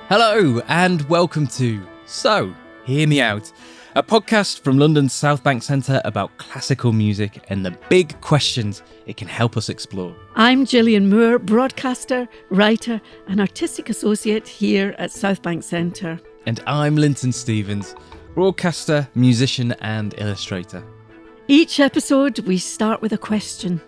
Hello and welcome to So, Hear Me Out, a podcast from London's Southbank Centre about classical music and the big questions it can help us explore. I'm Gillian Moore, broadcaster, writer and artistic associate here at Southbank Centre. And I'm Linton Stevens, broadcaster, musician and illustrator. Each episode we start with a question,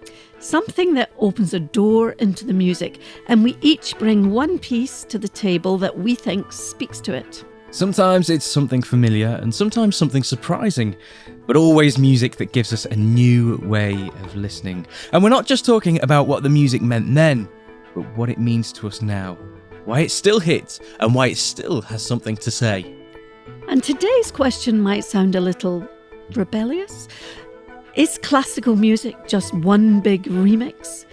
something that opens a door into the music, and we each bring one piece to the table that we think speaks to it. Sometimes it's something familiar and sometimes something surprising, but always music that gives us a new way of listening. And we're not just talking about what the music meant then, but what it means to us now, why it still hits and why it still has something to say. And today's question might sound a little rebellious. Is classical music just one big remix?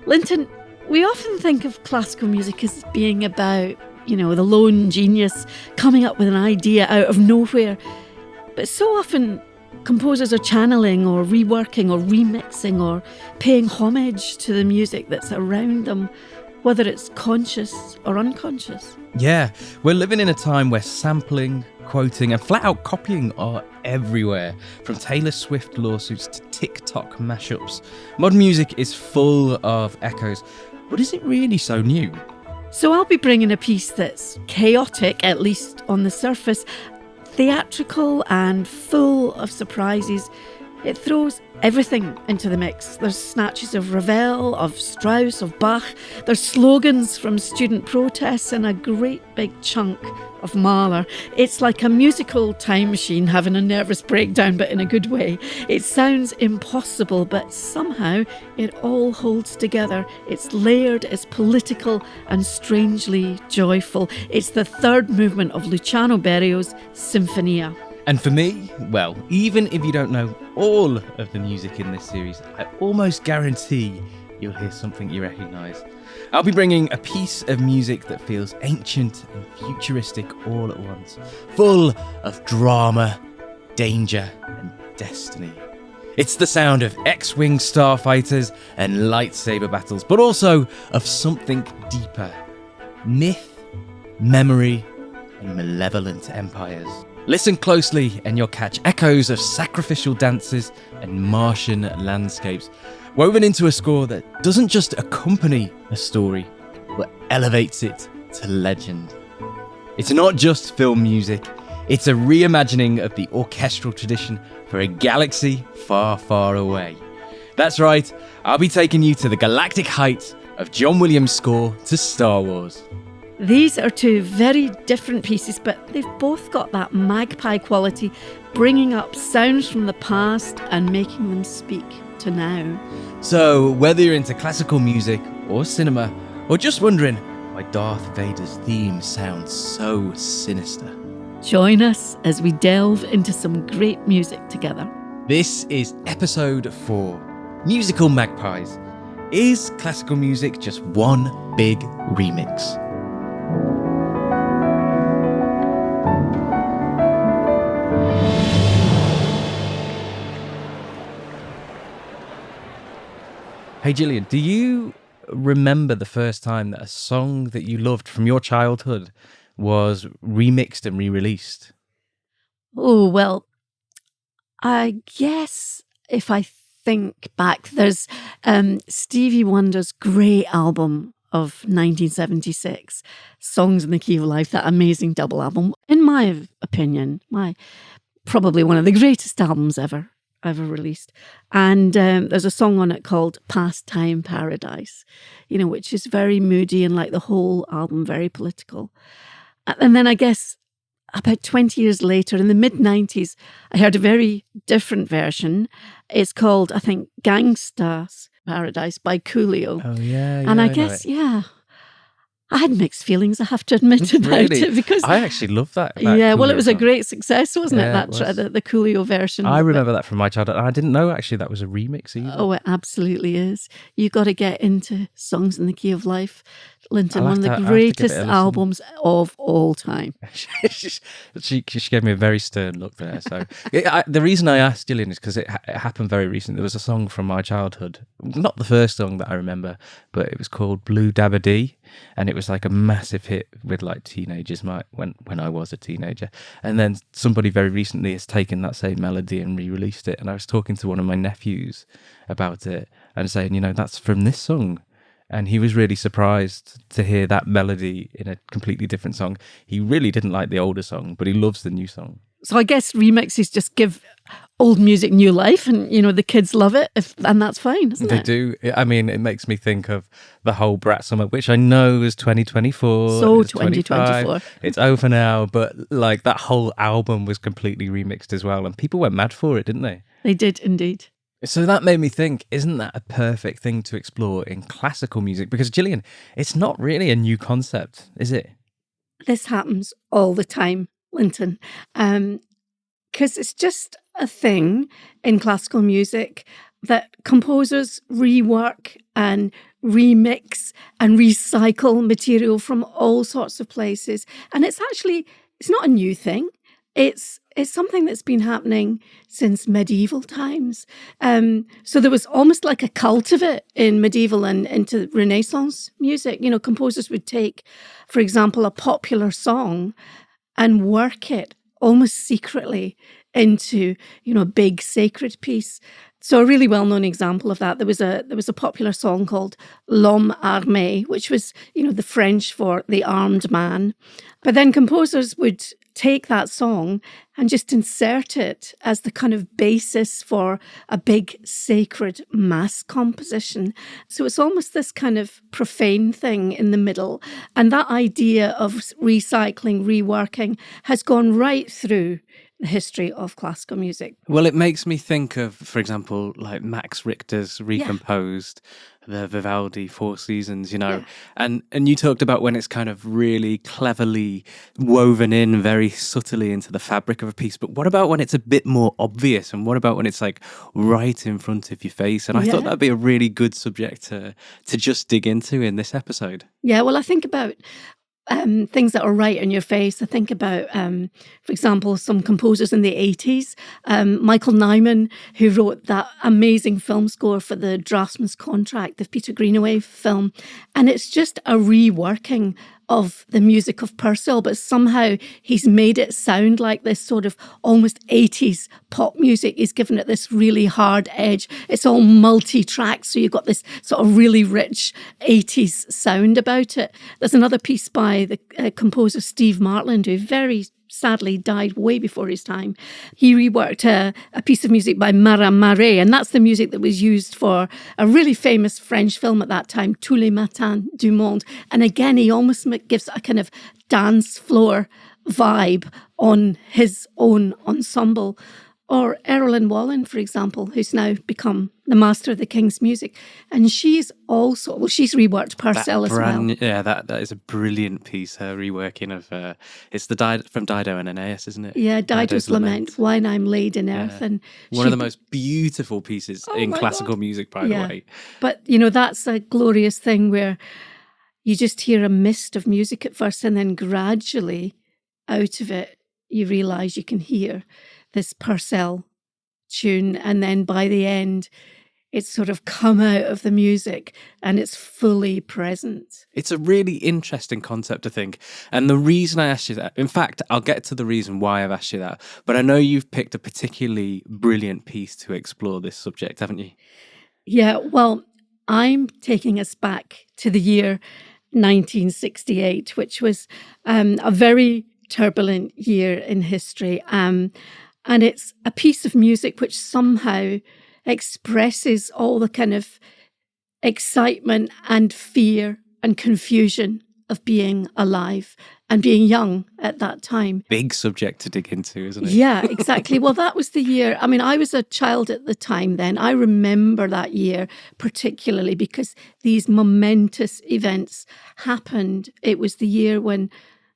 Linton, we often think of classical music as being about, the lone genius coming up with an idea out of nowhere. But so often composers are channeling or reworking or remixing or paying homage to the music that's around them, whether it's conscious or unconscious. Yeah, we're living in a time where sampling, quoting and flat out copying are everywhere, from Taylor Swift lawsuits to TikTok mashups. Modern music is full of echoes, but is it really so new? So I'll be bringing a piece that's chaotic, at least on the surface, theatrical and full of surprises. It throws everything into the mix. There's snatches of Ravel, of Strauss, of Bach. There's slogans from student protests and a great big chunk of Mahler. It's like a musical time machine having a nervous breakdown, but in a good way. It sounds impossible, but somehow it all holds together. It's layered, it's political and strangely joyful. It's the third movement of Luciano Berio's Sinfonia. And for me, well, even if you don't know all of the music in this series, I almost guarantee you'll hear something you recognise. I'll be bringing a piece of music that feels ancient and futuristic all at once, full of drama, danger and destiny. It's the sound of X-Wing starfighters and lightsaber battles, but also of something deeper: myth, memory and malevolent empires. Listen closely and you'll catch echoes of sacrificial dances and Martian landscapes, woven into a score that doesn't just accompany a story, but elevates it to legend. It's not just film music, it's a reimagining of the orchestral tradition for a galaxy far, far away. That's right, I'll be taking you to the galactic heights of John Williams' score to Star Wars. These are two very different pieces, but they've both got that magpie quality, bringing up sounds from the past and making them speak to now. So, whether you're into classical music or cinema, or just wondering why Darth Vader's theme sounds so sinister, join us as we delve into some great music together. This is episode 4, Musical Magpies. Is classical music just one big remix? Hey Gillian, do you remember the first time that a song that you loved from your childhood was remixed and re-released? Oh, well, I guess if I think back, there's Stevie Wonder's great album of 1976, Songs in the Key of Life, that amazing double album. In my opinion, probably one of the greatest albums ever released. And there's a song on it called Pastime Paradise, which is very moody and, like the whole album, very political. And then I guess about 20 years later, in the mid-90s, I heard a very different version. It's called, I think, Gangsta's Paradise by Coolio. Oh, yeah. And I guess, I had mixed feelings, I have to admit, about it, because I actually love that. Yeah, well, Coolio it was a song. great success, wasn't Yeah, it? it The Coolio version. I remember that from my childhood. I didn't know actually that was a remix either. Oh, it absolutely is. You got to get into Songs in the Key of Life, Linton, one of the greatest albums of all time. she gave me a very stern look there. So the reason I asked Gillian is because it happened very recently. There was a song from my childhood, not the first song that I remember, but it was called Blue Dabba Dee. and it was like a massive hit with like teenagers when I was a teenager. And then somebody very recently has taken that same melody and re-released it. And I was talking to one of my nephews about it and saying, you know, that's from this song. And he was really surprised to hear that melody in a completely different song. He really didn't like the older song, but he loves the new song. So I guess remixes just give old music new life, and you know the kids love it, and that's fine, isn't it? They do. I mean, it makes me think of the whole Brat Summer, which I know is 2024. So it's 2024. It's over now, but like that whole album was completely remixed as well, and people went mad for it, didn't they? They did indeed. So that made me think, isn't that a perfect thing to explore in classical music? Because Gillian, it's not really a new concept, is it? This happens all the time, Linton, because it's just a thing in classical music that composers rework and remix and recycle material from all sorts of places. And it's not a new thing. It's something that's been happening since medieval times. So there was almost like a cult of it in medieval and into Renaissance music. You know, composers would take, for example, a popular song and work it almost secretly into, you know, a big sacred piece. So a really well-known example of that, there was a popular song called L'Homme Armé, which was, you know, the French for the armed man. But then composers would take that song and just insert it as the kind of basis for a big sacred mass composition. So it's almost this kind of profane thing in the middle. And that idea of recycling, reworking has gone right through the history of classical music. Well, it makes me think of, for example, like Max Richter's recomposed the Vivaldi Four Seasons, you know, and you talked about when it's kind of really cleverly woven in very subtly into the fabric of a piece. But what about when it's a bit more obvious? And what about when it's like right in front of your face? And I thought that'd be a really good subject to just dig into in this episode. Yeah, well, I think about things that are right in your face. I think about, for example, some composers in the 80s. Michael Nyman, who wrote that amazing film score for the Draftsman's Contract, the Peter Greenaway film. And it's just a reworking of the music of Purcell, but somehow he's made it sound like this sort of almost 80s pop music. He's given it this really hard edge. It's all multi-track, so you've got this sort of really rich 80s sound about it. There's another piece by the composer Steve Martland, who very sadly died way before his time. He reworked a piece of music by Marat Marais, and that's the music that was used for a really famous French film at that time, Tous les matins du monde. And again, he almost gives a kind of dance floor vibe on his own ensemble. Or Erlyn Wallen, for example, who's now become the master of the King's music. And she's reworked Purcell as well. Yeah, that is a brilliant piece, her reworking of, it's from Dido and Aeneas, isn't it? Yeah, Dido's Lament, When I'm Laid in Earth. And one of the most beautiful pieces in classical music, by the way. But, you know, that's a glorious thing where you just hear a mist of music at first, and then gradually out of it, you realise you can hear this Purcell tune, and then by the end it's sort of come out of the music and it's fully present. It's a really interesting concept to think, and the reason I asked you that, in fact I'll get to the reason why I've asked you that, but I know you've picked a particularly brilliant piece to explore this subject, haven't you? Yeah, well, I'm taking us back to the year 1968, which was a very turbulent year in history. And it's a piece of music which somehow expresses all the kind of excitement and fear and confusion of being alive and being young at that time. Big subject to dig into, isn't it? Yeah, exactly. Well, that was the year. I mean, I was a child at the time then. I remember that year particularly because these momentous events happened. It was the year when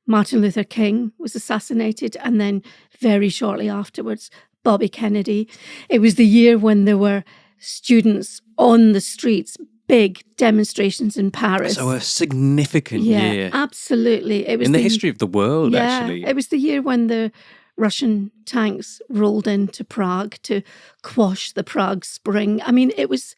Martin Luther King was assassinated, and then very shortly afterwards, Bobby Kennedy. It was the year when there were students on the streets, big demonstrations in Paris. So a significant year. Absolutely. It was in the history of the world, actually. It was the year when the Russian tanks rolled into Prague to quash the Prague Spring. I mean, it was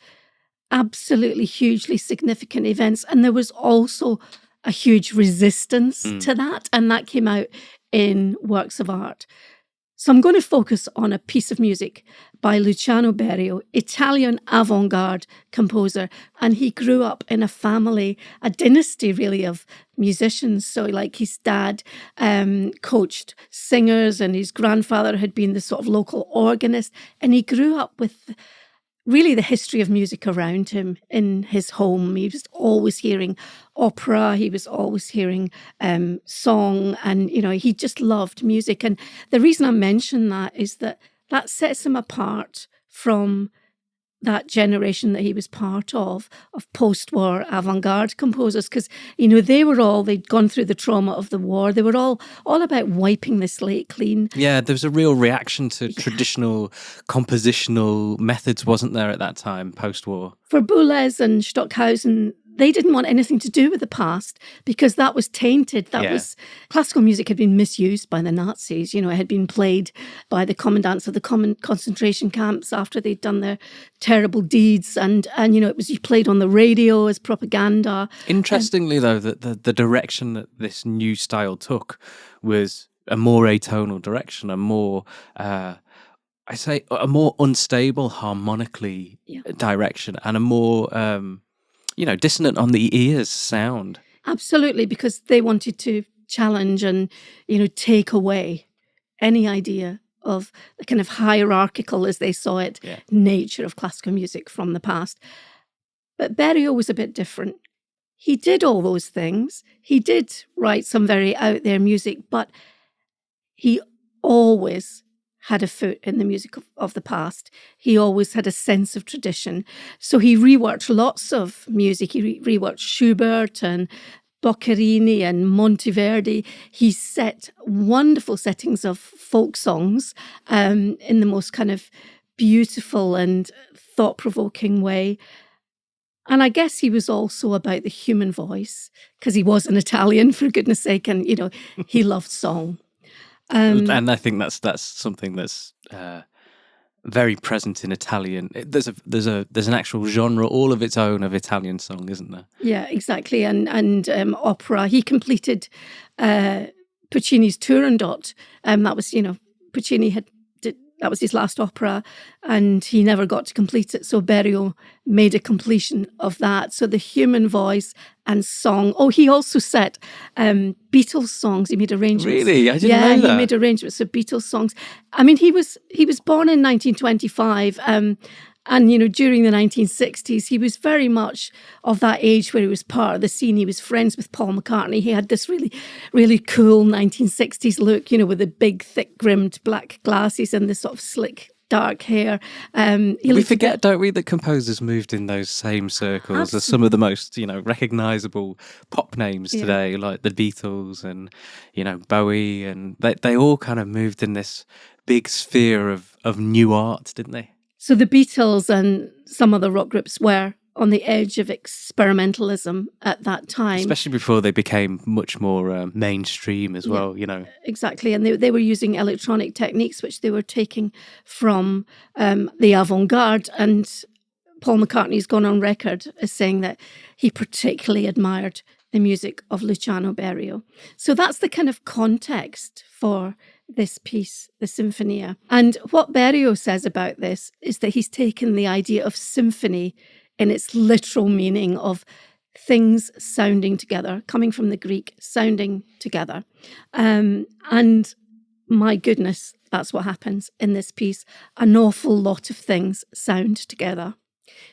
absolutely hugely significant events. And there was also a huge resistance to that, and that came out in works of art. So I'm going to focus on a piece of music by Luciano Berio, Italian avant-garde composer. And he grew up in a family, a dynasty really of musicians. So like his dad coached singers, and his grandfather had been the sort of local organist. And he grew up with really the history of music around him in his home. He was always hearing opera, he was always hearing song, and, you know, he just loved music. And the reason I mention that is that sets him apart from that generation that he was part of post-war avant-garde composers, because, you know, they'd gone through the trauma of the war. They were all about wiping the slate clean. Yeah, there was a real reaction to traditional compositional methods, wasn't there, at that time, post-war? For Boulez and Stockhausen, they didn't want anything to do with the past because that was tainted. Classical music had been misused by the Nazis. You know, it had been played by the commandants of the concentration camps after they'd done their terrible deeds, and you know, it was played on the radio as propaganda. Interestingly, though, that the direction that this new style took was a more atonal direction, a more a more unstable harmonically direction, and a more dissonant on the ears sound. Absolutely, because they wanted to challenge and, you know, take away any idea of the kind of hierarchical, as they saw it, nature of classical music from the past. But Berio was a bit different. He did all those things. He did write some very out there music, but he always had a foot in the music of the past. He always had a sense of tradition. So he reworked lots of music. He reworked Schubert and Boccherini and Monteverdi. He set wonderful settings of folk songs in the most kind of beautiful and thought-provoking way. And I guess he was also about the human voice, because he was an Italian, for goodness sake, and, you know, he loved song. And I think that's something that's very present in Italian. There's an actual genre all of its own of Italian song, isn't there? Yeah, exactly. And opera. He completed Puccini's Turandot. That was, you know, Puccini that was his last opera, and he never got to complete it. So Berio made a completion of that. So the human voice and song. Oh, he also set Beatles songs. He made arrangements. Really? I didn't know that. Yeah, he made arrangements of Beatles songs. I mean, he was born in 1925. And, you know, during the 1960s, he was very much of that age where he was part of the scene. He was friends with Paul McCartney. He had this really, really cool 1960s look, you know, with the big, thick-brimmed black glasses and the sort of slick, dark hair. We forget, don't we, that composers moved in those same circles as some of the most, you know, recognisable pop names today, like the Beatles and, you know, Bowie. And they all kind of moved in this big sphere of new art, didn't they? So the Beatles and some other rock groups were on the edge of experimentalism at that time. Especially before they became much more mainstream as well, you know. Exactly. And they were using electronic techniques, which they were taking from the avant-garde. And Paul McCartney's gone on record as saying that he particularly admired the music of Luciano Berio. So that's the kind of context for this piece, the Sinfonia. And what Berio says about this is that he's taken the idea of symphony in its literal meaning of things sounding together, coming from the Greek, sounding together. And my goodness, that's what happens in this piece. An awful lot of things sound together.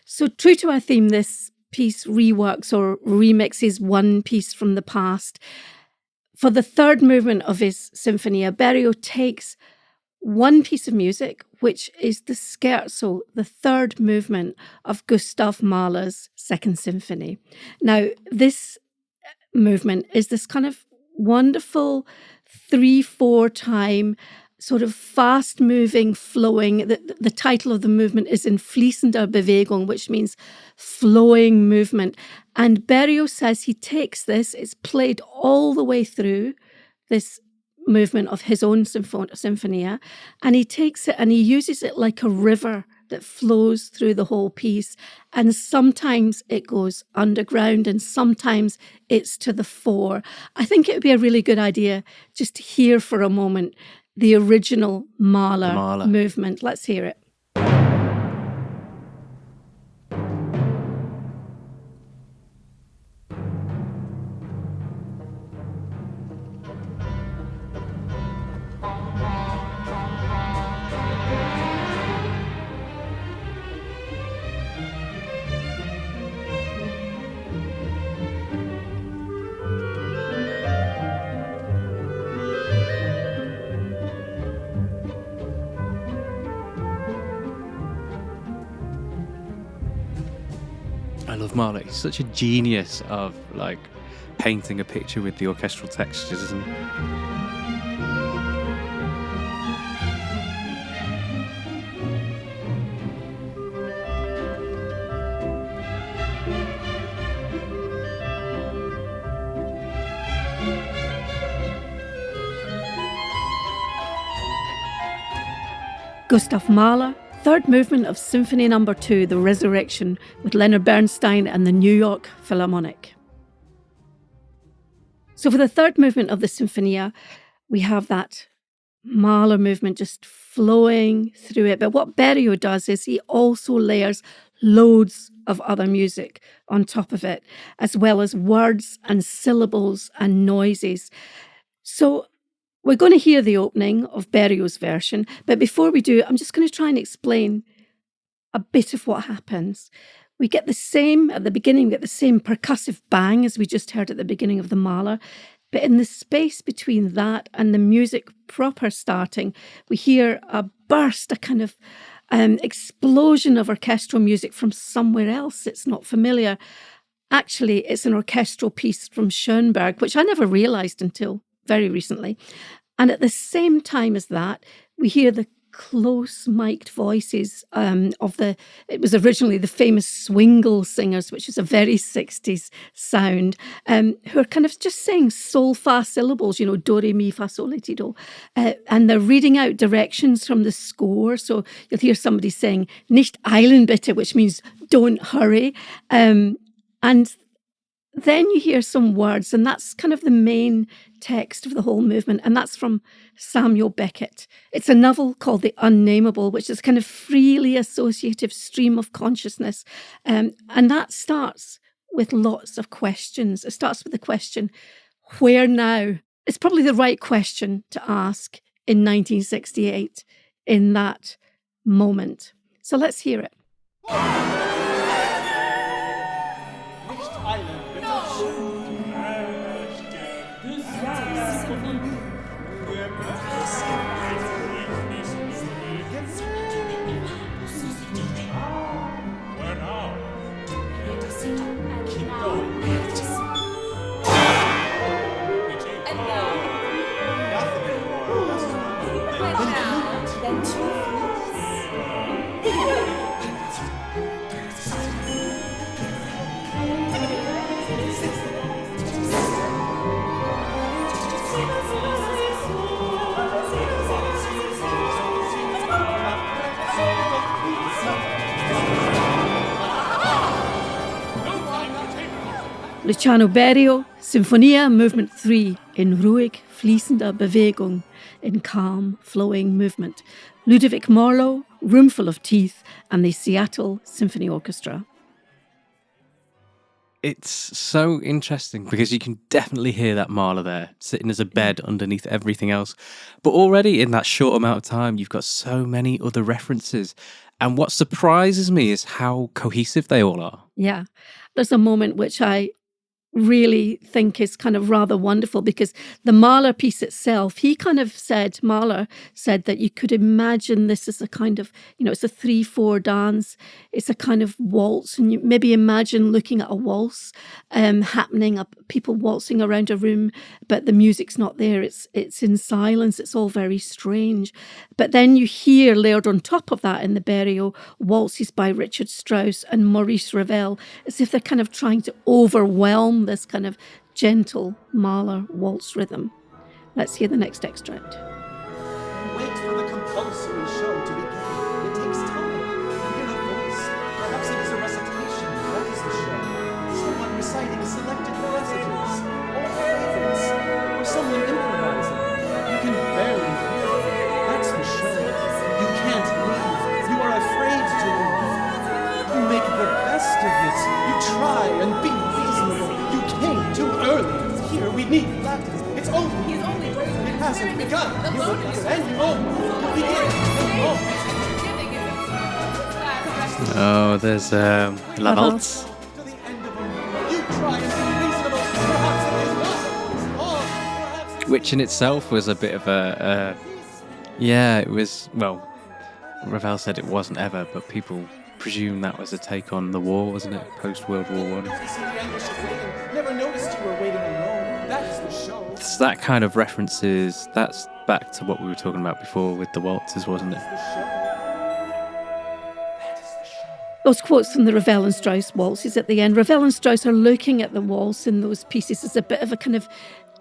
So true to our theme, this piece reworks or remixes one piece from the past. For the third movement of his Sinfonia, Berio takes one piece of music, which is the scherzo, the third movement of Gustav Mahler's Second Symphony. Now, this movement is this kind of wonderful 3/4 time, sort of fast-moving, flowing. The title of the movement is in fließender Bewegung, which means flowing movement. And Berio says he takes this, it's played all the way through this movement of his own Sinfonia, and he takes it and he uses it like a river that flows through the whole piece. And sometimes it goes underground and sometimes it's to the fore. I think it would be a really good idea just to hear for a moment the original Mahler movement. Let's hear it. I love Mahler. He's such a genius of like painting a picture with the orchestral textures, isn't he? Gustav Mahler, third movement of Symphony No. 2, The Resurrection, with Leonard Bernstein and the New York Philharmonic. So for the third movement of the Sinfonia, we have that Mahler movement just flowing through it. But what Berio does is he also layers loads of other music on top of it, as well as words and syllables and noises. So we're going to hear the opening of Berio's version, but before we do, I'm just going to try and explain a bit of what happens. We get the same, at the beginning, we get the same percussive bang as we just heard at the beginning of the Mahler, but in the space between that and the music proper starting, we hear a burst, a kind of explosion of orchestral music from somewhere else that's not familiar. Actually, it's an orchestral piece from Schoenberg, which I never realised until very recently. And at the same time as that, we hear the close mic'd voices it was originally the famous Swingle singers, which is a very 60s sound, who are kind of just saying sol-fa syllables, you know, do, re, mi, fa, sol, la, ti, do. And they're reading out directions from the score. So you'll hear somebody saying, nicht eilen bitte, which means don't hurry. And then you hear some words, and that's kind of the main text of the whole movement, and that's from Samuel Beckett. It's a novel called The Unnameable, which is kind of freely associative stream of consciousness, and that starts with lots of questions. It starts with the question, where now? It's probably the right question to ask in 1968, in that moment. So let's hear it. Luciano Berio, Sinfonia, Movement 3, in ruhig fließender Bewegung, in calm, flowing movement. Ludovic Morlow, Roomful of Teeth, and the Seattle Symphony Orchestra. It's so interesting because you can definitely hear that Mahler there, sitting as a bed underneath everything else. But already in that short amount of time, you've got so many other references. And what surprises me is how cohesive they all are. Yeah, there's a moment which I really think is kind of rather wonderful, because the Mahler piece itself, Mahler said that you could imagine this as a kind of, you know, it's a 3/4 dance, it's a kind of waltz, and you maybe imagine looking at a waltz happening, people waltzing around a room, but the music's not there, it's in silence, it's all very strange. But then you hear layered on top of that in the Berio waltzes by Richard Strauss and Maurice Ravel, as if they're kind of trying to overwhelm this kind of gentle Mahler waltz rhythm. Let's hear the next extract. Wait for the compulsory show to begin. It takes time. We need practice. It's over. He's only breaking. It hasn't begun. The You load will is end. You'll begin. Oh, there's La Valse. To the end of them. You try and be reasonable. Perhaps it is not. Or perhaps Which in itself was a bit of a yeah, it was, well, Ravel said it wasn't ever, but people presume that was a take on the war, wasn't it? Post-World War One. Never noticed you were waiting alone. That's the show. It's that kind of references, that's back to what we were talking about before with the waltzes, wasn't it? Those quotes from the Ravel and Strauss waltzes at the end. Ravel and Strauss are looking at the waltz in those pieces as a bit of a kind of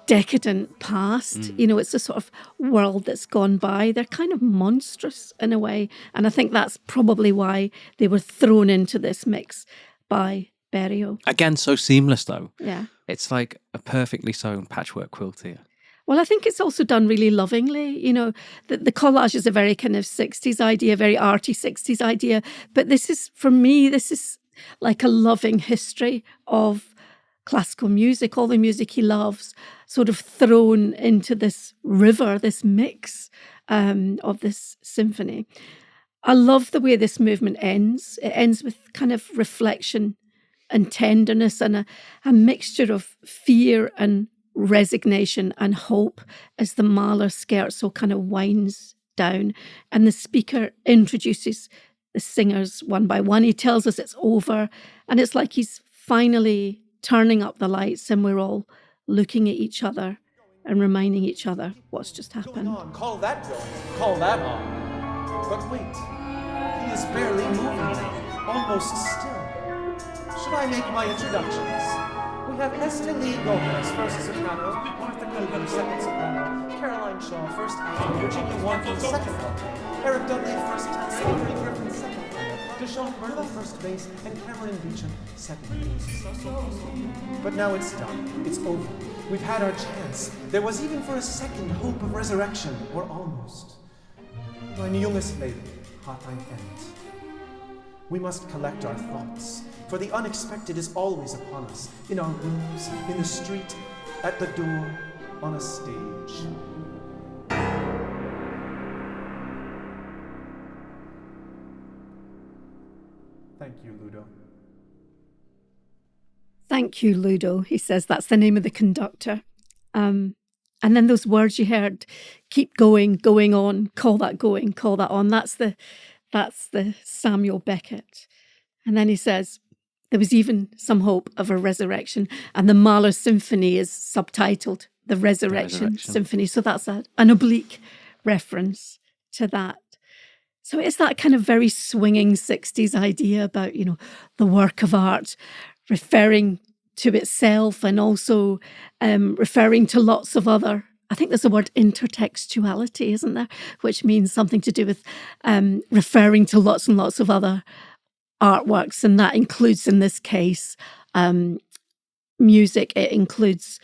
decadent past. You know, it's a sort of world that's gone by. They're kind of monstrous in a way. And I think that's probably why they were thrown into this mix by Berio. Again, so seamless though. Yeah. It's like a perfectly sewn patchwork quilt here. Well, I think it's also done really lovingly. You know, the collage is a very kind of 60s idea, very arty 60s idea. But this is, for me, this is like a loving history of classical music, all the music he loves, sort of thrown into this river, this mix of this symphony. I love the way this movement ends. It ends with kind of reflection and tenderness and a mixture of fear and resignation and hope as the Mahler scherzo kind of winds down and the speaker introduces the singers one by one. He tells us it's over and it's like he's finally turning up the lights and we're all looking at each other and reminding each other what's just happened. Going on. Call that going. Call that on. But wait. He is barely moving now. Almost still. Should I make my introductions? We have Estelle Gomez, first soprano, Martha Coogan, second soprano, Caroline Shaw, first alto, Virginia Warfield, second alto, Eric Dudley, first tenor, Avery Griffin, second tenor, Deshaun Burley, first bass, and Caroline Beecham, second bass. But now it's done. It's over. We've had our chance. There was even for a second hope of resurrection, or almost. Mein junges Leben hat ein End. We must collect our thoughts, for the unexpected is always upon us, in our rooms, in the street, at the door, on a stage. Thank you, Ludo. Thank you, Ludo, he says. That's the name of the conductor. And then those words you heard, keep going, going on, call that going, call that on. That's the Samuel Beckett. And then he says, there was even some hope of a resurrection. And the Mahler Symphony is subtitled The Resurrection Symphony. So that's an oblique reference to that. So it's that kind of very swinging 60s idea about, you know, the work of art referring to itself and also referring to lots of other. I think there's a word intertextuality, isn't there? Which means something to do with referring to lots and lots of other artworks. And that includes, in this case, music. It includes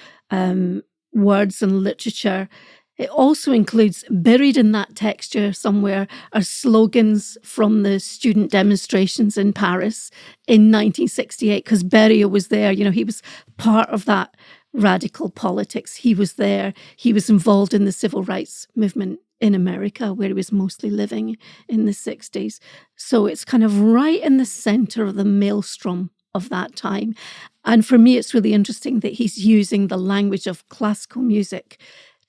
words and literature. It also includes, buried in that texture somewhere, are slogans from the student demonstrations in Paris in 1968, because Berio was there. You know, he was part of that radical politics. He was there. He was involved in the civil rights movement in America, where he was mostly living in the 60s. So it's kind of right in the center of the maelstrom of that time. And for me, it's really interesting that he's using the language of classical music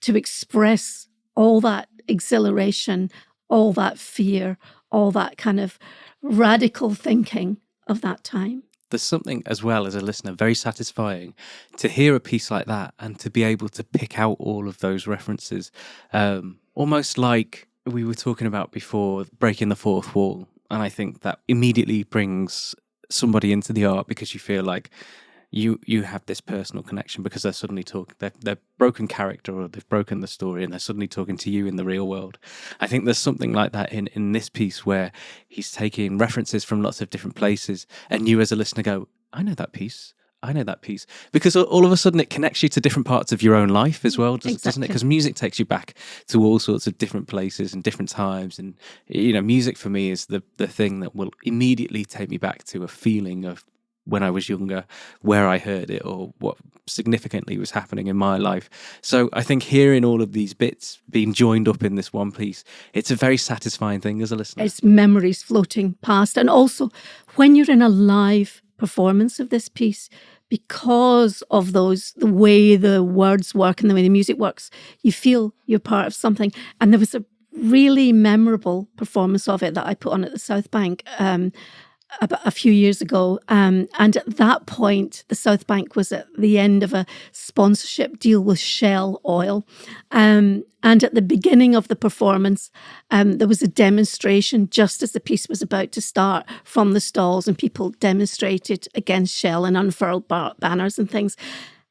to express all that exhilaration, all that fear, all that kind of radical thinking of that time. There's something as well as a listener very satisfying to hear a piece like that and to be able to pick out all of those references. Almost like we were talking about before, breaking the fourth wall. And I think that immediately brings somebody into the art because you feel like you have this personal connection because they're suddenly talking, they're broken character or they've broken the story and they're suddenly talking to you in the real world. I think there's something like that in this piece where he's taking references from lots of different places and you as a listener go, I know that piece. I know that piece. Because all of a sudden it connects you to different parts of your own life as well, doesn't it? Because music takes you back to all sorts of different places and different times. And, you know, music for me is the thing that will immediately take me back to a feeling of when I was younger, where I heard it, or what significantly was happening in my life. So I think hearing all of these bits being joined up in this one piece, it's a very satisfying thing as a listener. It's memories floating past. And also, when you're in a live performance of this piece, because of the way the words work and the way the music works, you feel you're part of something. And there was a really memorable performance of it that I put on at the Southbank about a few years ago. And at that point, the Southbank was at the end of a sponsorship deal with Shell Oil. And at the beginning of the performance, there was a demonstration just as the piece was about to start from the stalls, and people demonstrated against Shell and unfurled banners and things.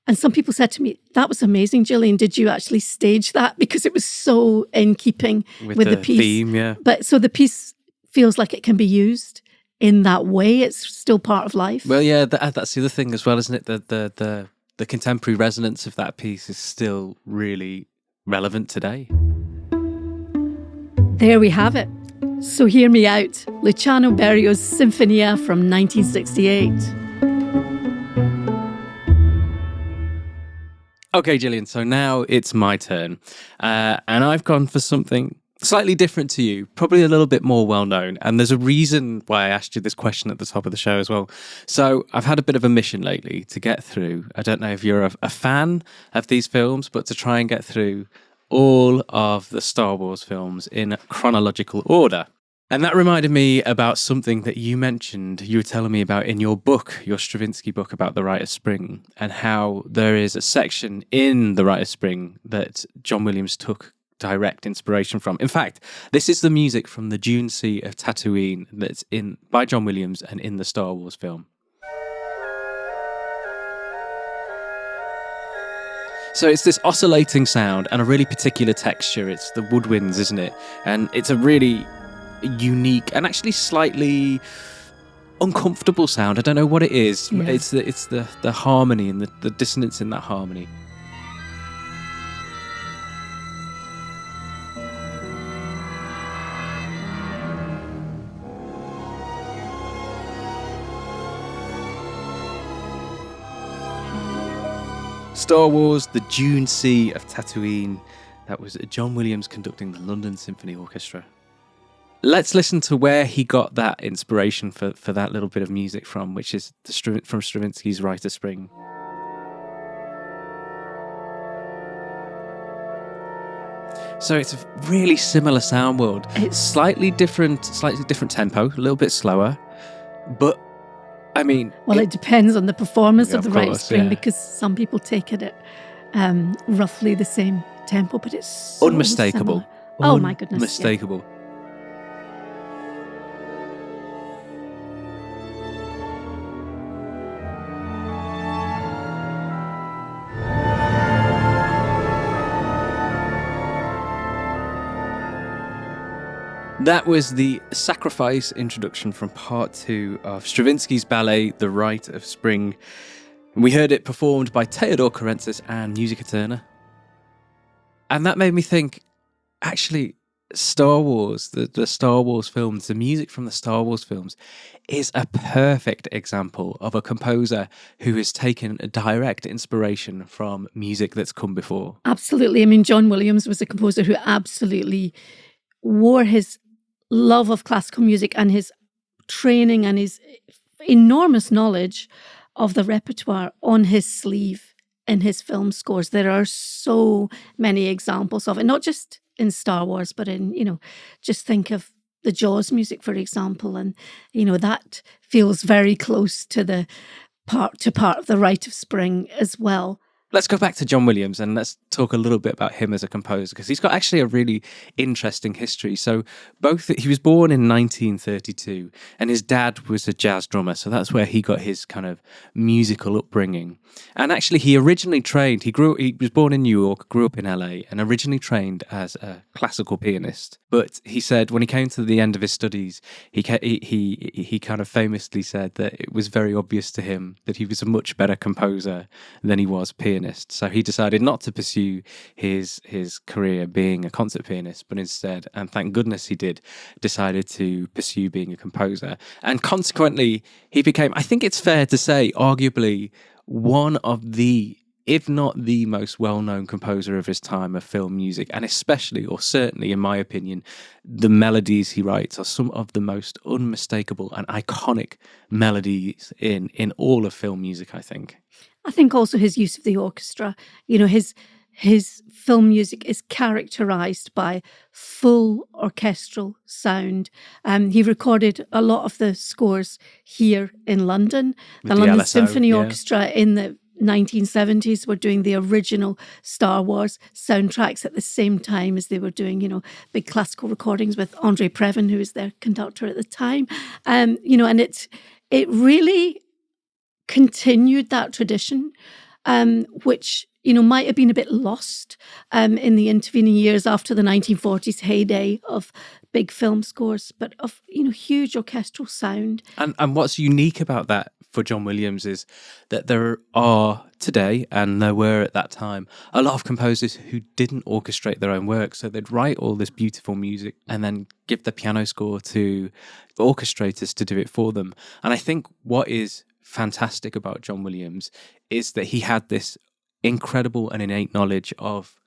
And some people said to me, "That was amazing, Gillian. Did you actually stage that?" Because it was so in keeping with the piece. Theme, yeah. But so the piece feels like it can be used in that way. It's still part of life. Well, yeah, that's the other thing as well, isn't it? The contemporary resonance of that piece is still really relevant today. There we have it. So hear me out. Luciano Berio's Sinfonia from 1968. Okay, Gillian, so now it's my turn. And I've gone for something slightly different to you, probably a little bit more well-known. And there's a reason why I asked you this question at the top of the show as well. So I've had a bit of a mission lately to get through. I don't know if you're a fan of these films, but to try and get through all of the Star Wars films in chronological order. And that reminded me about something that you mentioned, you were telling me about in your book, your Stravinsky book about The Rite of Spring, and how there is a section in The Rite of Spring that John Williams took direct inspiration from. In fact, this is the music from the Dune Sea of Tatooine that's by John Williams and in the Star Wars film. So it's this oscillating sound and a really particular texture. It's the woodwinds, isn't it? And it's a really unique and actually slightly uncomfortable sound. I don't know what it is. Yeah. It's the harmony and the dissonance in that harmony. Star Wars, the Dune Sea of Tatooine. That was John Williams conducting the London Symphony Orchestra. Let's listen to where he got that inspiration for that little bit of music from, which is from Stravinsky's Rite of Spring. So it's a really similar sound world. It's slightly different tempo, a little bit slower, but I mean... Well, it depends on the performance of the Rite of Spring, because some people take it at roughly the same tempo, but it's so unmistakable. Similar. Oh my goodness. Unmistakable. Yeah. That was the Sacrifice introduction from part 2 of Stravinsky's ballet, The Rite of Spring. We heard it performed by Theodore Karensis and Musica Turner. And that made me think, actually, Star Wars, the Star Wars films, the music from the Star Wars films is a perfect example of a composer who has taken a direct inspiration from music that's come before. Absolutely. I mean, John Williams was a composer who absolutely wore his love of classical music and his training and his enormous knowledge of the repertoire on his sleeve in his film scores. There are so many examples of it, not just in Star Wars, but in, just think of the Jaws music, for example. And, that feels very close to the part of the Rite of Spring as well. Let's go back to John Williams and let's talk a little bit about him as a composer, because he's got actually a really interesting history. So he was born in 1932 and his dad was a jazz drummer. So that's where he got his kind of musical upbringing. And actually he originally trained, he was born in New York, grew up in LA, and originally trained as a classical pianist. But he said when he came to the end of his studies, he kind of famously said that it was very obvious to him that he was a much better composer than he was pianist. pianist. So he decided not to pursue his career being a concert pianist, but instead, and thank goodness he did, decided to pursue being a composer. And consequently, he became, I think it's fair to say, arguably one of the, if not the most well-known composer of his time of film music, and especially, or certainly in my opinion, the melodies he writes are some of the most unmistakable and iconic melodies in all of film music, I think. I think also his use of the orchestra, his film music is characterized by full orchestral sound. He recorded a lot of the scores here in London. With The the London LSO, Symphony yeah. Orchestra in the 1970s were doing the original Star Wars soundtracks at the same time as they were doing, big classical recordings with Andre Previn, who was their conductor at the time. And it really continued that tradition, which might have been a bit lost in the intervening years after the 1940s heyday of big film scores, but of huge orchestral sound. And what's unique about that for John Williams is that there are today, and there were at that time, a lot of composers who didn't orchestrate their own work. So they'd write all this beautiful music and then give the piano score to orchestrators to do it for them. And I think what is fantastic about John Williams is that he had this incredible and innate knowledge of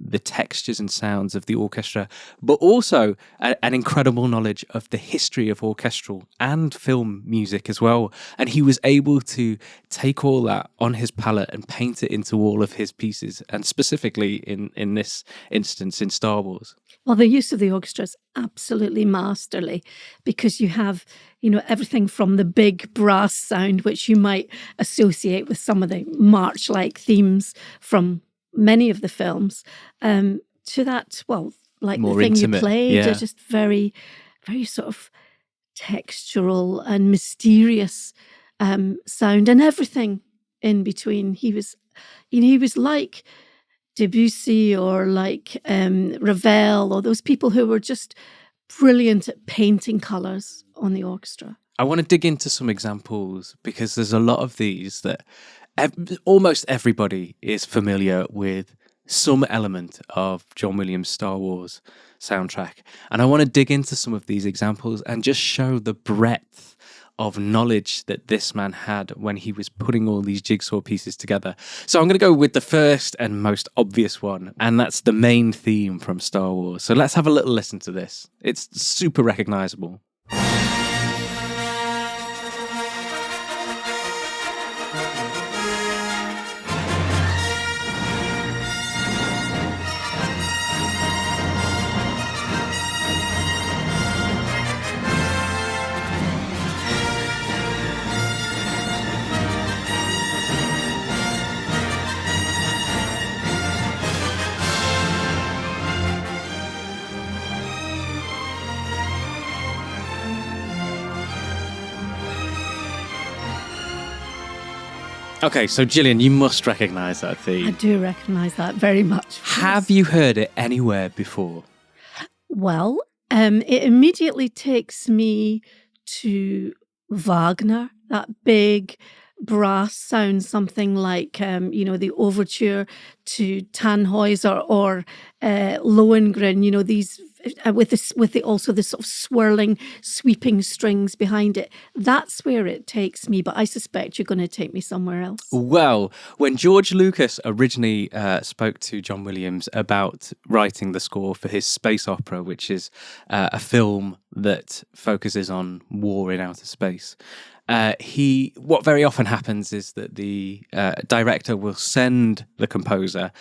the textures and sounds of the orchestra, but also an incredible knowledge of the history of orchestral and film music as well. And he was able to take all that on his palette and paint it into all of his pieces, and specifically in this instance in Star Wars. Well, the use of the orchestra is absolutely masterly, because you have, everything from the big brass sound, which you might associate with some of the march-like themes from many of the films, to that, like More the thing intimate, you played, yeah. are just very, very sort of textural and mysterious sound, and everything in between. He was like Debussy or like Ravel, or those people who were just brilliant at painting colours on the orchestra. I want to dig into some examples, because there's a lot of these that almost everybody is familiar with some element of John Williams' Star Wars soundtrack. And I want to dig into some of these examples and just show the breadth of knowledge that this man had when he was putting all these jigsaw pieces together. So I'm going to go with the first and most obvious one, and that's the main theme from Star Wars. So let's have a little listen to this. It's super recognizable. Okay, so Gillian, you must recognise that theme. I do recognise that very much. Have you heard it anywhere before? Well, it immediately takes me to Wagner, that big brass sound, something like, the overture to Tannhäuser or Lohengrin, these with also the sort of swirling, sweeping strings behind it. That's where it takes me, but I suspect you're going to take me somewhere else. Well, when George Lucas originally spoke to John Williams about writing the score for his space opera, which is a film that focuses on war in outer space, what very often happens is that the director will send the composer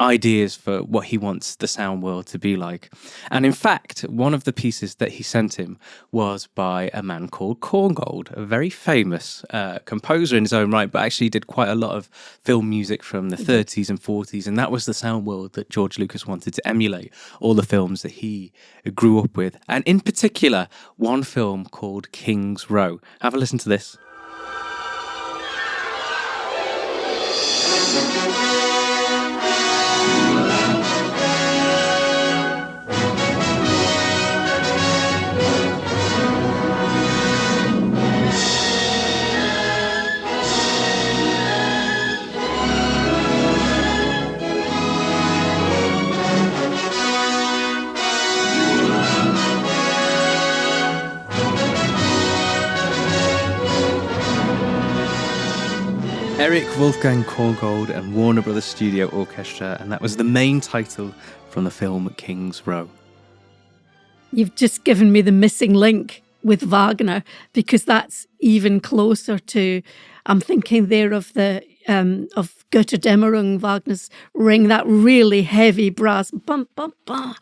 ideas for what he wants the sound world to be like. And in fact, one of the pieces that he sent him was by a man called Korngold, a very famous composer in his own right, but actually did quite a lot of film music from the 30s and 40s. And that was the sound world that George Lucas wanted to emulate, all the films that he grew up with. And in particular, one film called King's Row. Have a listen to this. Eric Wolfgang Korngold and Warner Brothers Studio Orchestra, and that was the main title from the film King's Row. You've just given me the missing link with Wagner, because that's even closer to, I'm thinking there of the of Götterdämmerung, Wagner's Ring, that really heavy brass bum bum bum,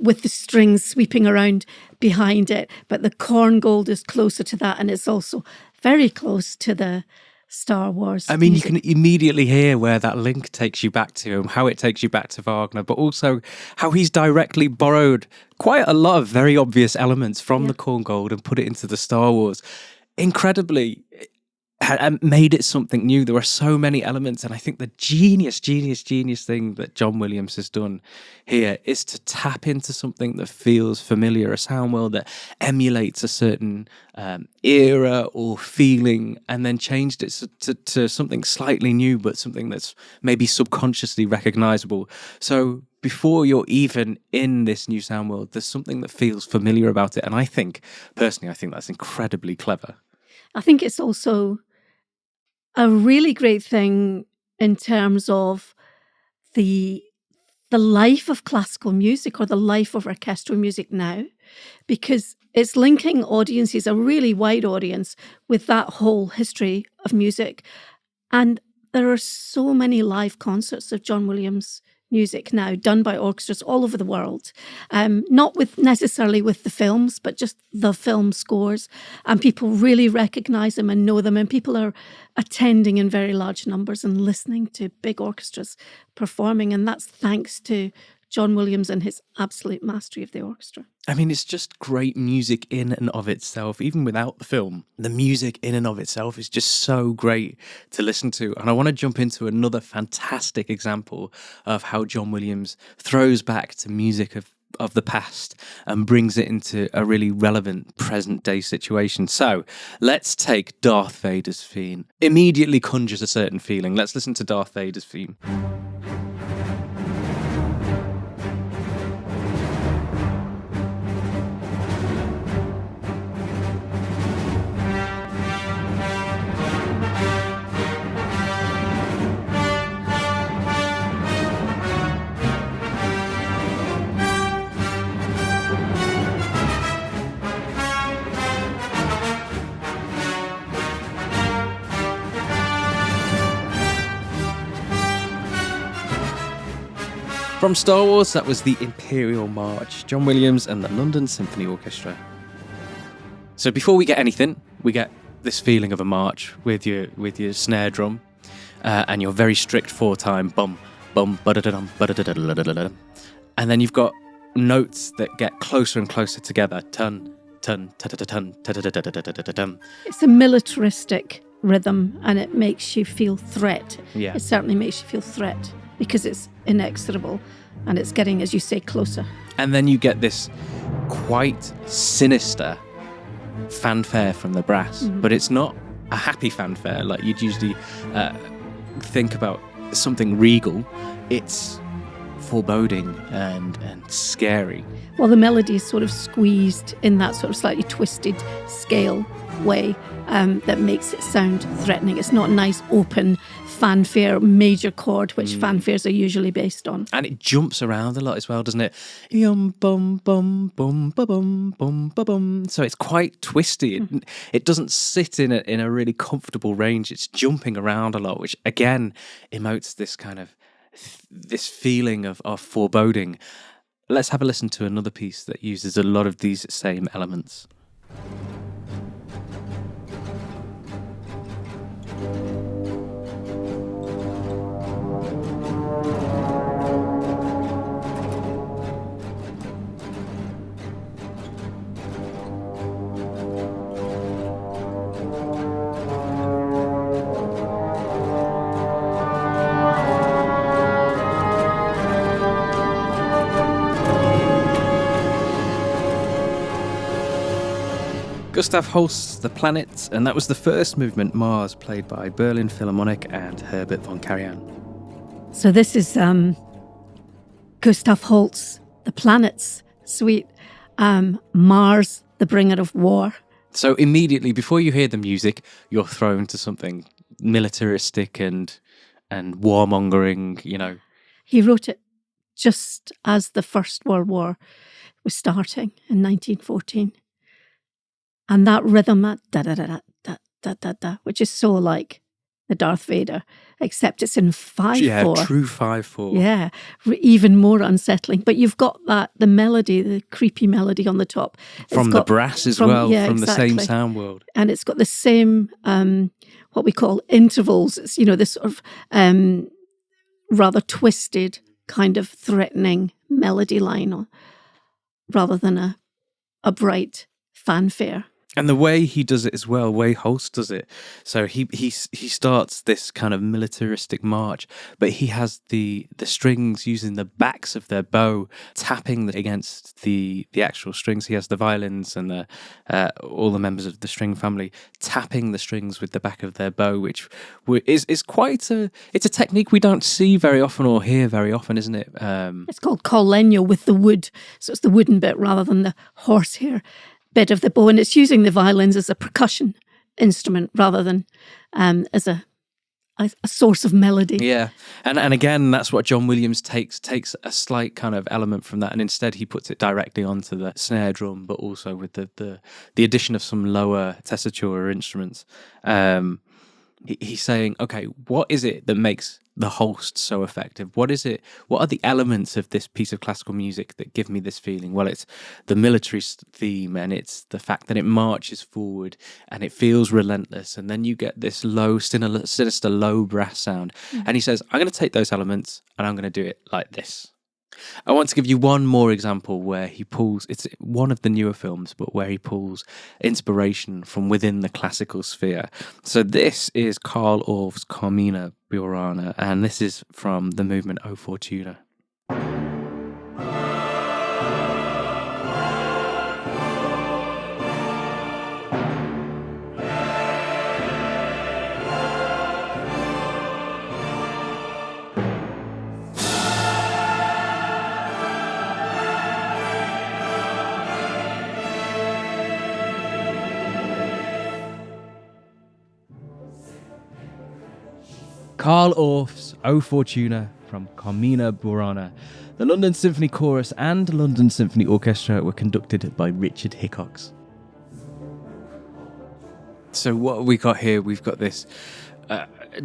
with the strings sweeping around behind it. But the Korngold is closer to that, and it's also very close to the Star Wars. I mean, music. you can immediately hear where that link takes you back to, and how it takes you back to Wagner, but also how he's directly borrowed quite a lot of very obvious elements from the Korngold and put it into the Star Wars. Incredibly, and made it something new. There are so many elements, and I think the genius thing that John Williams has done here is to tap into something that feels familiar, a sound world that emulates a certain era or feeling, and then changed it to something slightly new, but something that's maybe subconsciously recognizable. So before you're even in this new sound world, there's something that feels familiar about it. And I think that's incredibly clever. I think it's also a really great thing in terms of the life of classical music, or the life of orchestral music now, because it's linking audiences, a really wide audience, with that whole history of music. And there are so many live concerts of John Williams music now done by orchestras all over the world, not necessarily with the films, but just the film scores, and people really recognize them and know them, and people are attending in very large numbers and listening to big orchestras performing, and that's thanks to John Williams and his absolute mastery of the orchestra. I mean, it's just great music in and of itself, even without the film. The music in and of itself is just so great to listen to. And I want to jump into another fantastic example of how John Williams throws back to music of the past and brings it into a really relevant present day situation. So let's take Darth Vader's theme. Immediately conjures a certain feeling. Let's listen to Darth Vader's theme. From Star Wars, that was the Imperial March, John Williams and the London Symphony Orchestra. So before we get anything, we get this feeling of a march with your snare drum and your very strict 4-time bum bum ba-da-da-dum ba-da-da-da-da-da-da. And then you've got notes that get closer and closer together. Tun tun ta-ta-ta-tun ta-ta-ta-ta-ta-ta-ta-dum. It's a militaristic rhythm, and it makes you feel threat. Yeah. It certainly makes you feel threat, because it's inexorable and it's getting, as you say, closer. And then you get this quite sinister fanfare from the brass, but it's not a happy fanfare like you'd usually think about something regal. It's foreboding and scary. Well, the melody is sort of squeezed in that sort of slightly twisted scale way that makes it sound threatening. It's not a nice open fanfare major chord, which fanfares are usually based on. And it jumps around a lot as well, doesn't it? Yum bum bum bum ba bum bum ba bum. So it's quite twisty. It doesn't sit in a really comfortable range. It's jumping around a lot, which again emotes this kind of this feeling of foreboding. Let's have a listen to another piece that uses a lot of these same elements. Gustav Holst's The Planet, and that was the first movement, Mars, played by Berlin Philharmonic and Herbert von Karajan. So this is Gustav Holst's The Planets suite, Mars, the bringer of war. So immediately, before you hear the music, you're thrown to something militaristic and warmongering, you know. He wrote it just as the First World War was starting in 1914. And that rhythm, that da-da-da-da-da-da-da, which is so like the Darth Vader, except it's in 5/4. Yeah, true 5/4. Yeah, even more unsettling. But you've got the melody, the creepy melody on the top. From the brass as well, yeah, from exactly. the same sound world. And it's got the same, what we call intervals. It's, this sort of rather twisted, kind of threatening melody line rather than a bright fanfare. And the way he does it as well, way Holst does it. So he starts this kind of militaristic march, but he has the strings using the backs of their bow tapping against the actual strings. He has the violins and all the members of the string family tapping the strings with the back of their bow, which is quite it's a technique we don't see very often or hear very often, isn't it? It's called col legno with the wood, so it's the wooden bit rather than the horsehair bit of the bow, and it's using the violins as a percussion instrument rather than as a source of melody. Yeah, and again, that's what John Williams takes a slight kind of element from that, and instead he puts it directly onto the snare drum, but also with the addition of some lower tessitura instruments. He's saying, okay, what is it that makes the Holst so effective? What is it? What are the elements of this piece of classical music that give me this feeling? Well, it's the military theme, and it's the fact that it marches forward and it feels relentless, and then you get this low, sinister low brass sound. And he says, I'm going to take those elements and I'm going to do it like this. I want to give you one more example where he pulls, it's one of the newer films, but where he pulls inspiration from within the classical sphere. So this is Carl Orff's Carmina Burana, and this is from the movement O Fortuna. Carl Orff's O Fortuna from Carmina Burana. The London Symphony Chorus and London Symphony Orchestra were conducted by Richard Hickox. So what have we got here? We've got this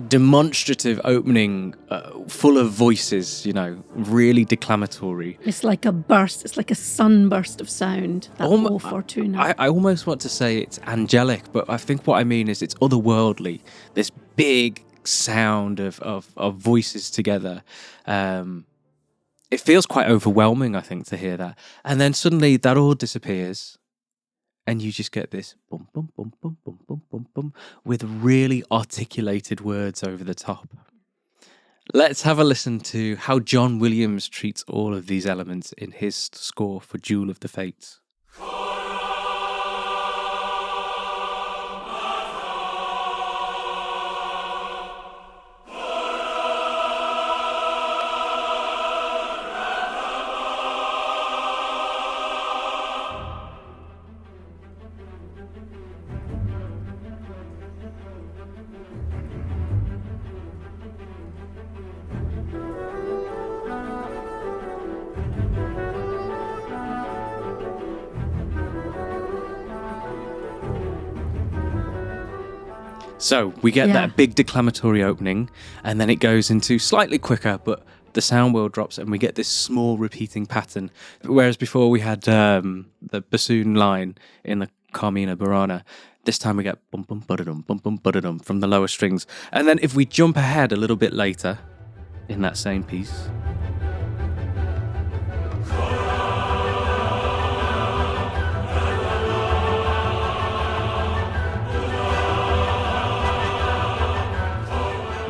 demonstrative opening full of voices, really declamatory. It's like a burst, it's like a sunburst of sound, that O Fortuna. I almost want to say it's angelic, but I think what I mean is it's otherworldly. This big sound of voices together. It feels quite overwhelming, I think, to hear that. And then suddenly that all disappears and you just get this bum, bum, bum, bum, bum, bum, bum, bum, with really articulated words over the top. Let's have a listen to how John Williams treats all of these elements in his score for Duel of the Fates. So we get that big declamatory opening, and then it goes into slightly quicker, but the sound world drops, and we get this small repeating pattern. Whereas before we had the bassoon line in the Carmina Burana, this time we get bum bum ba-da-dum from the lower strings. And then if we jump ahead a little bit later in that same piece,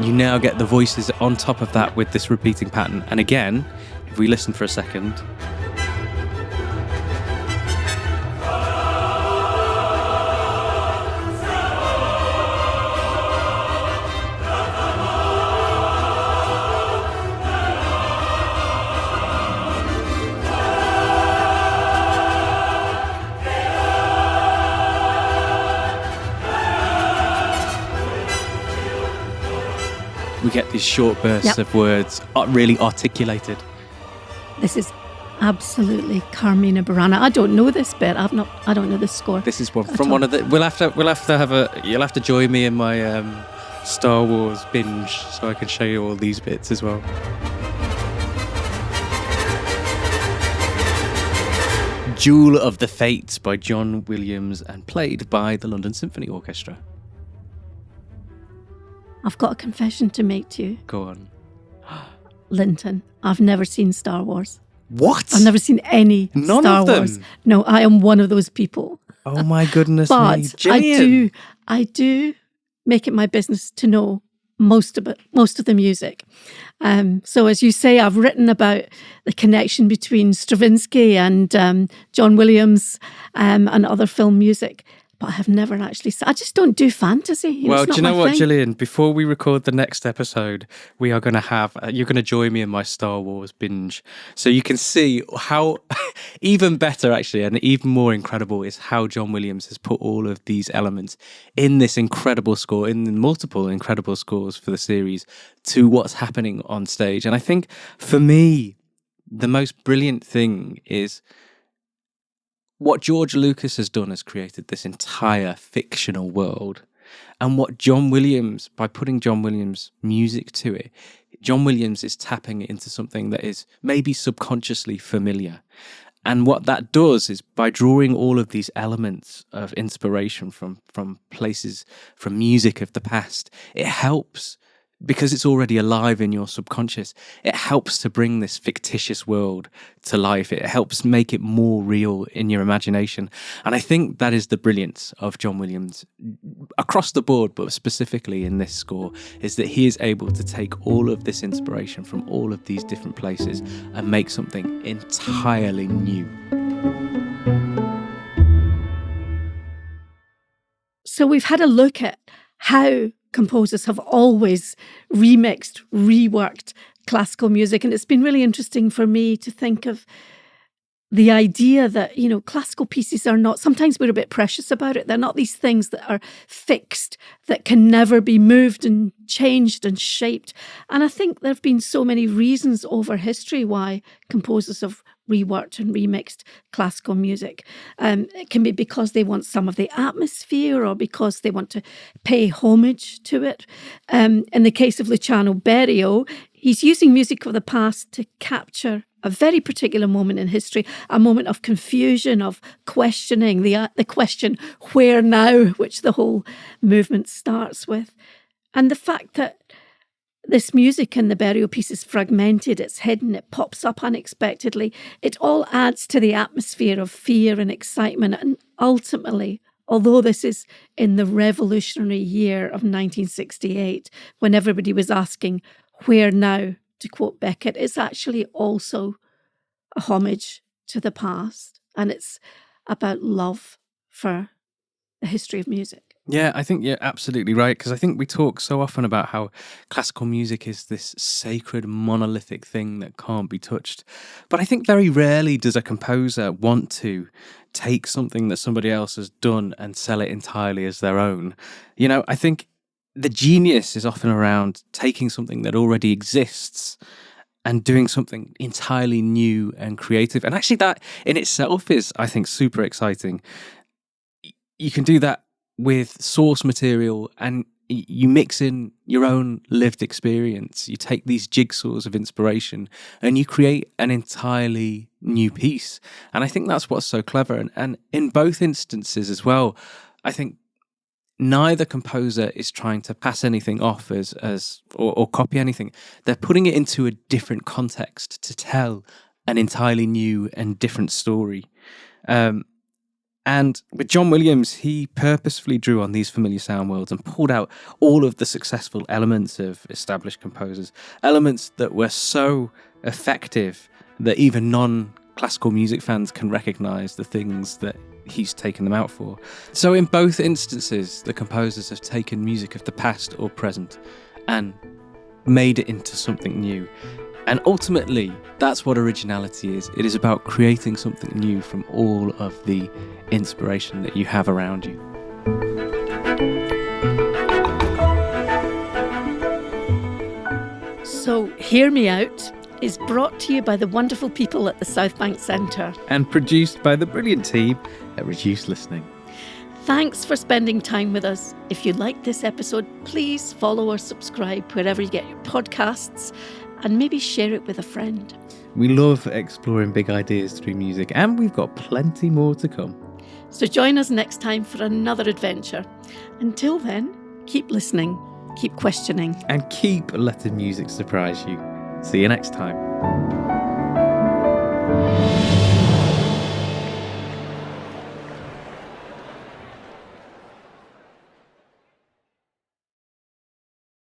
you now get the voices on top of that with this repeating pattern. And again, if we listen for a second, we get these short bursts of words really articulated. This is absolutely Carmina Burana. I don't know this bit. I don't know the score. This is one of the. You'll have to join me in my Star Wars binge so I can show you all these bits as well. Jewel of the Fates by John Williams and played by the London Symphony Orchestra. I've got a confession to make to you. Go on. Linton, I've never seen Star Wars. What? I've never seen any None Star of them? Wars. No, I am one of those people. Oh my goodness But me. Gillian. I do make it my business to know most of the music. So as you say, I've written about the connection between Stravinsky and John Williams and other film music. But I have never actually. I just don't do fantasy. Well, it's not do you know my what, thing. Gillian? Before we record the next episode, we are going to have. You're going to join me in my Star Wars binge, so you can see how even better, actually, and even more incredible is how John Williams has put all of these elements in this incredible score, in multiple incredible scores for the series, to what's happening on stage. And I think for me, the most brilliant thing is. What George Lucas has done is created this entire fictional world. And what John Williams, by putting John Williams' music to it, John Williams is tapping into something that is maybe subconsciously familiar. And what that does is by drawing all of these elements of inspiration from places, from music of the past, it helps. Because it's already alive in your subconscious, it helps to bring this fictitious world to life. It helps make it more real in your imagination. And I think that is the brilliance of John Williams across the board, but specifically in this score, is that he is able to take all of this inspiration from all of these different places and make something entirely new. So we've had a look at how composers have always remixed, reworked classical music. And it's been really interesting for me to think of the idea that, classical pieces are not, sometimes we're a bit precious about it. They're not these things that are fixed, that can never be moved and changed and shaped. And I think there have been so many reasons over history why composers have reworked and remixed classical music. It can be because they want some of the atmosphere or because they want to pay homage to it. In the case of Luciano Berio, he's using music of the past to capture a very particular moment in history, a moment of confusion, of questioning, the question, where now, which the whole movement starts with. And the fact that this music in the Berio piece is fragmented, it's hidden, it pops up unexpectedly. It all adds to the atmosphere of fear and excitement. And ultimately, although this is in the revolutionary year of 1968, when everybody was asking, where now, to quote Beckett, it's actually also a homage to the past. And it's about love for the history of music. Yeah, I think you're absolutely right, because I think we talk so often about how classical music is this sacred, monolithic thing that can't be touched. But I think very rarely does a composer want to take something that somebody else has done and sell it entirely as their own. I think the genius is often around taking something that already exists and doing something entirely new and creative. And actually that in itself is, I think, super exciting. You can do that with source material and you mix in your own lived experience. You take these jigsaws of inspiration and you create an entirely new piece. And I think that's what's so clever. And in both instances as well, I think neither composer is trying to pass anything off or copy anything. They're putting it into a different context to tell an entirely new and different story. And with John Williams, he purposefully drew on these familiar sound worlds and pulled out all of the successful elements of established composers, elements that were so effective that even non-classical music fans can recognize the things that he's taken them out for. So in both instances, the composers have taken music of the past or present and made it into something new. And ultimately, that's what originality is. It is about creating something new from all of the inspiration that you have around you. So, Hear Me Out is brought to you by the wonderful people at the Southbank Centre. And produced by the brilliant team at Reduced Listening. Thanks for spending time with us. If you liked this episode, please follow or subscribe wherever you get your podcasts and maybe share it with a friend. We love exploring big ideas through music, and we've got plenty more to come. So join us next time for another adventure. Until then, keep listening, keep questioning, and keep letting music surprise you. See you next time.